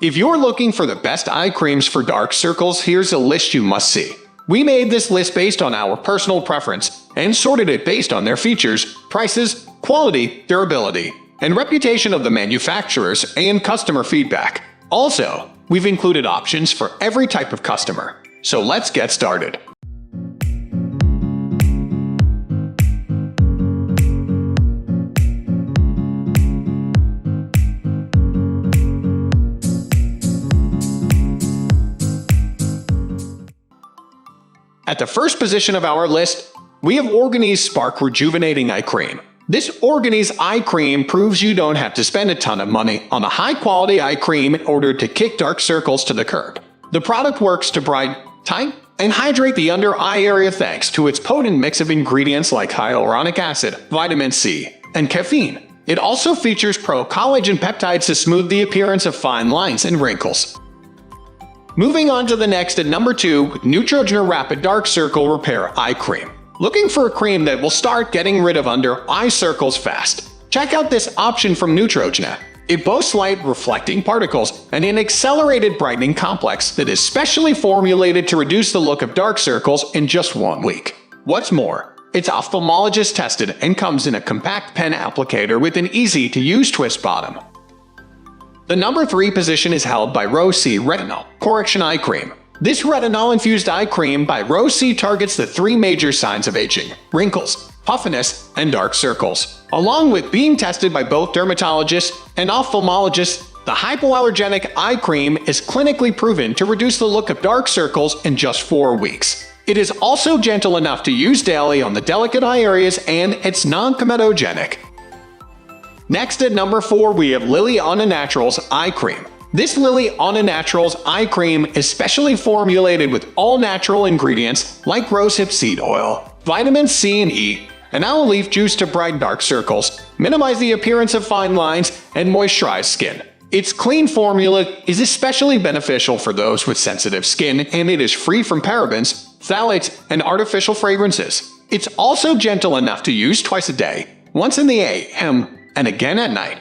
If you're looking for the best eye creams for dark circles, here's a list you must see. We made this list based on our personal preference and sorted it based on their features, prices, quality, durability, and reputation of the manufacturers and customer feedback. Also, we've included options for every type of customer. So let's get started. At the first position of our list, we have Organys Spark Rejuvenating Eye Cream. This Organys eye cream proves you don't have to spend a ton of money on a high-quality eye cream in order to kick dark circles to the curb. The product works to brighten, tighten, and hydrate the under eye area thanks to its potent mix of ingredients like hyaluronic acid, vitamin C, and caffeine. It also features pro-collagen peptides to smooth the appearance of fine lines and wrinkles. Moving on to the next at number 2, Neutrogena Rapid Dark Circle Repair Eye Cream. Looking for a cream that will start getting rid of under eye circles fast? Check out this option from Neutrogena. It boasts light reflecting particles and an accelerated brightening complex that is specially formulated to reduce the look of dark circles in just 1 week. What's more, it's ophthalmologist tested and comes in a compact pen applicator with an easy-to-use twist bottom. The number 3 position is held by Rose C Retinol Correxion Eye Cream. This retinol-infused eye cream by Rose C targets the 3 major signs of aging: wrinkles, puffiness, and dark circles. Along with being tested by both dermatologists and ophthalmologists, the hypoallergenic eye cream is clinically proven to reduce the look of dark circles in just 4 weeks. It is also gentle enough to use daily on the delicate eye areas, and it's non-comedogenic. Next at number 4, we have LilyAna Naturals Eye Cream. This LilyAna Naturals Eye Cream is specially formulated with all-natural ingredients like rosehip seed oil, vitamin C and E, and aloe leaf juice to brighten dark circles, minimize the appearance of fine lines, and moisturize skin. Its clean formula is especially beneficial for those with sensitive skin, and it is free from parabens, phthalates, and artificial fragrances. It's also gentle enough to use twice a day, once in the AM and again at night.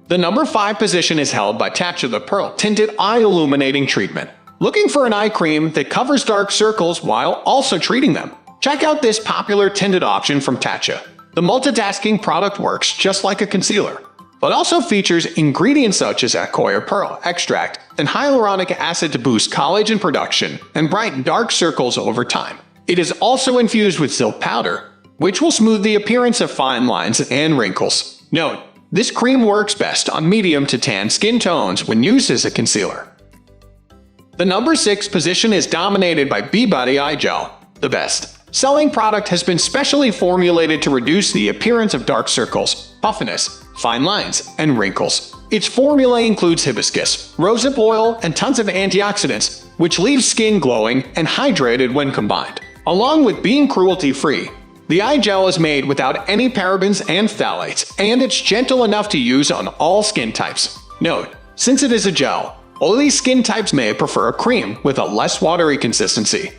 The number 5 position is held by Tatcha the Pearl Tinted Eye Illuminating Treatment. Looking for an eye cream that covers dark circles while also treating them? Check out this popular tinted option from Tatcha. The multitasking product works just like a concealer, but also features ingredients such as Accoya Pearl Extract and hyaluronic acid to boost collagen production and brighten dark circles over time. It is also infused with silk powder, which will smooth the appearance of fine lines and wrinkles. Note, this cream works best on medium to tan skin tones when used as a concealer. The number 6 position is dominated by Peabody Eye Gel. The best-selling product has been specially formulated to reduce the appearance of dark circles, puffiness, fine lines, and wrinkles. Its formula includes hibiscus, rosehip oil, and tons of antioxidants, which leaves skin glowing and hydrated when combined. Along with being cruelty-free, the eye gel is made without any parabens and phthalates, and it's gentle enough to use on all skin types. Note, since it is a gel, oily skin types may prefer a cream with a less watery consistency.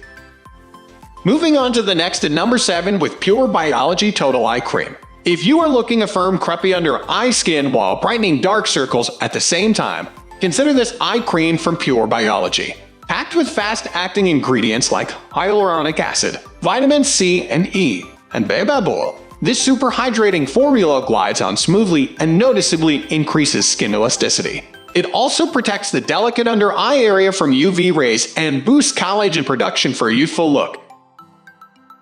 Moving on to the next at number 7 with Pure Biology Total Eye Cream. If you are looking a firm, crepey under eye skin while brightening dark circles at the same time, consider this eye cream from Pure Biology. Packed with fast-acting ingredients like hyaluronic acid, vitamin C and E, and baobab oil, this super hydrating formula glides on smoothly and noticeably increases skin elasticity. It also protects the delicate under eye area from UV rays and boosts collagen production for a youthful look.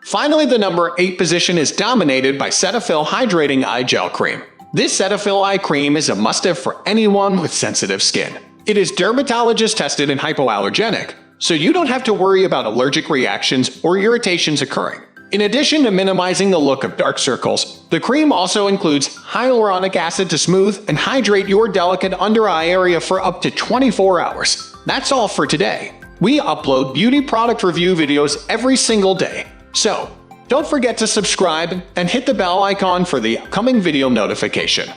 Finally, the number 8 position is dominated by Cetaphil Hydrating Eye Gel Cream. This Cetaphil eye cream is a must-have for anyone with sensitive skin. It is dermatologist tested and hypoallergenic, so you don't have to worry about allergic reactions or irritations occurring. In addition to minimizing the look of dark circles, the cream also includes hyaluronic acid to smooth and hydrate your delicate under eye area for up to 24 hours. That's all for today. We upload beauty product review videos every single day, so don't forget to subscribe and hit the bell icon for the upcoming video notification.